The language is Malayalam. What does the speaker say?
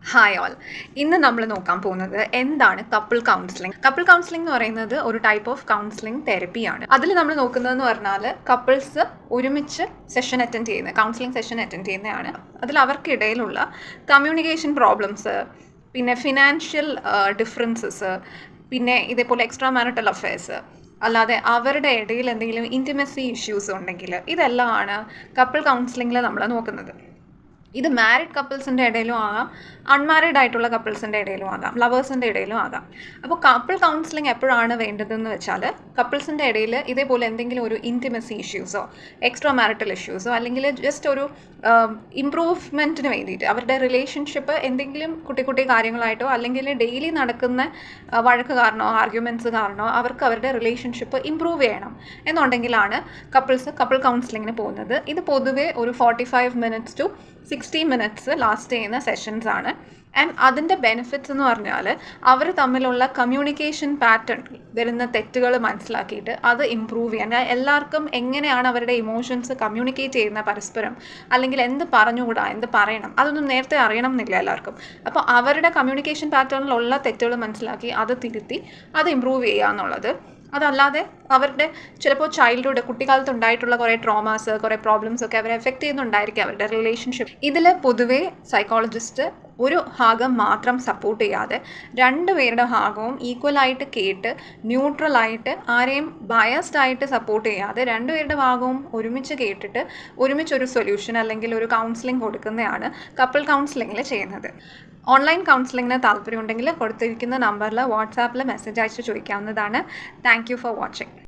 Hi all. ഇന്ന് നമ്മൾ നോക്കാൻ പോകുന്നത് എന്താണ് കപ്പിൾ കൗൺസിലിംഗ്. കപ്പിൾ കൗൺസിലിംഗ് എന്ന് പറയുന്നത് ഒരു ടൈപ്പ് ഓഫ് കൗൺസിലിംഗ് തെറപ്പിയാണ്. അതിൽ നമ്മൾ നോക്കുന്നതെന്ന് പറഞ്ഞാൽ കപ്പിൾസ് ഒരുമിച്ച് സെഷൻ അറ്റൻഡ് ചെയ്യുന്നത്, കൗൺസിലിംഗ് സെഷൻ അറ്റൻഡ് ചെയ്യുന്നതാണ്. അതിൽ അവർക്കിടയിലുള്ള കമ്മ്യൂണിക്കേഷൻ പ്രോബ്ലംസ്, പിന്നെ ഫിനാൻഷ്യൽ ഡിഫറൻസസ്, പിന്നെ ഇതേപോലെ എക്സ്ട്രാ മാരിറ്റൽ അഫെയർസ്, അല്ലാതെ അവരുടെ ഇടയിൽ എന്തെങ്കിലും ഇൻറ്റിമസി ഇഷ്യൂസ് ഉണ്ടെങ്കിൽ ഇതെല്ലാമാണ് കപ്പിൾ കൗൺസിലിംഗിൽ നമ്മൾ നോക്കുന്നത്. ഇത് മാരിഡ് കപ്പിൾസിൻ്റെ ഇടയിലും ആകാം, അൺമാരിഡ് ആയിട്ടുള്ള കപ്പിൾസിൻ്റെ ഇടയിലും ആകാം, ലവേഴ്സിൻ്റെ ഇടയിലും ആകാം. അപ്പോൾ കപ്പിൾ കൗൺസിലിംഗ് എപ്പോഴാണ് വേണ്ടതെന്ന് വെച്ചാൽ കപ്പിൾസിൻ്റെ ഇടയിൽ ഇതേപോലെ എന്തെങ്കിലും ഒരു ഇൻറ്റിമസി ഇഷ്യൂസോ എക്സ്ട്രാ മാരിറ്റൽ ഇഷ്യൂസോ അല്ലെങ്കിൽ ജസ്റ്റ് ഒരു ഇമ്പ്രൂവ്മെൻറ്റിന് വേണ്ടിയിട്ട് അവരുടെ റിലേഷൻഷിപ്പ് എന്തെങ്കിലും കുട്ടി കാര്യങ്ങളായിട്ടോ അല്ലെങ്കിൽ ഡെയിലി നടക്കുന്ന വഴക്ക് കാരണമോ ആർഗ്യുമെൻറ്റ്സ് കാരണമോ അവർക്ക് അവരുടെ റിലേഷൻഷിപ്പ് ഇമ്പ്രൂവ് ചെയ്യണം എന്നുണ്ടെങ്കിലാണ് കപ്പിൾ കൗൺസിലിങ്ങിന് പോകുന്നത്. ഇത് പൊതുവേ ഒരു 45 minutes to 60 minutes ലാസ്റ്റ് ചെയ്യുന്ന സെഷൻസ് ആണ്. ആൻഡ് അതിൻ്റെ ബെനിഫിറ്റ്സ് എന്ന് പറഞ്ഞാൽ അവർ തമ്മിലുള്ള കമ്മ്യൂണിക്കേഷൻ പാറ്റേൺ വരുന്ന തെറ്റുകൾ മനസ്സിലാക്കിയിട്ട് അത് ഇമ്പ്രൂവ് ചെയ്യാൻ, എല്ലാവർക്കും എങ്ങനെയാണ് അവരുടെ ഇമോഷൻസ് കമ്മ്യൂണിക്കേറ്റ് ചെയ്യുന്ന പരസ്പരം, അല്ലെങ്കിൽ എന്ത് പറഞ്ഞുകൂടാ എന്ത് പറയണം അതൊന്നും നേരത്തെ അറിയണം എന്നില്ല എല്ലാവർക്കും. അപ്പോൾ അവരുടെ കമ്മ്യൂണിക്കേഷൻ പാറ്റേണിലുള്ള തെറ്റുകൾ മനസ്സിലാക്കി അത് തിരുത്തി അത് ഇമ്പ്രൂവ് ചെയ്യുക എന്നുള്ളത്. അതല്ലാതെ അവരുടെ ചിലപ്പോൾ ചൈൽഡ്ഹുഡ് കുട്ടിക്കാലത്ത് ഉണ്ടായിട്ടുള്ള കുറേ ട്രോമാസ്, കുറേ പ്രോബ്ലംസ് ഒക്കെ അവരെ എഫക്റ്റ് ചെയ്യുന്നുണ്ടായിരിക്കും അവരുടെ റിലേഷൻഷിപ്പ്. ഇതിൽ പൊതുവേ സൈക്കോളജിസ്റ്റ് ഒരു ഭാഗം മാത്രം സപ്പോർട്ട് ചെയ്യാതെ രണ്ടുപേരുടെ ഭാഗവും ഈക്വലായിട്ട് കേട്ട് ന്യൂട്രലായിട്ട് ആരെയും ബയസ്ഡ് ആയിട്ട് സപ്പോർട്ട് ചെയ്യാതെ രണ്ടുപേരുടെ ഭാഗവും ഒരുമിച്ച് കേട്ടിട്ട് ഒരുമിച്ചൊരു സൊല്യൂഷൻ അല്ലെങ്കിൽ ഒരു കൗൺസിലിംഗ് കൊടുക്കുന്നതാണ് കപ്പിൾ കൗൺസിലിങ്ങിൽ ചെയ്യുന്നത്. ഓൺലൈൻ കൗൺസിലിങ്ങിന് താല്പര്യമുണ്ടെങ്കിൽ കൊടുത്തിരിക്കുന്ന നമ്പറിൽ വാട്സാപ്പിൽ മെസ്സേജ് അയച്ച് ചോദിക്കാവുന്നതാണ്. Thank you for watching.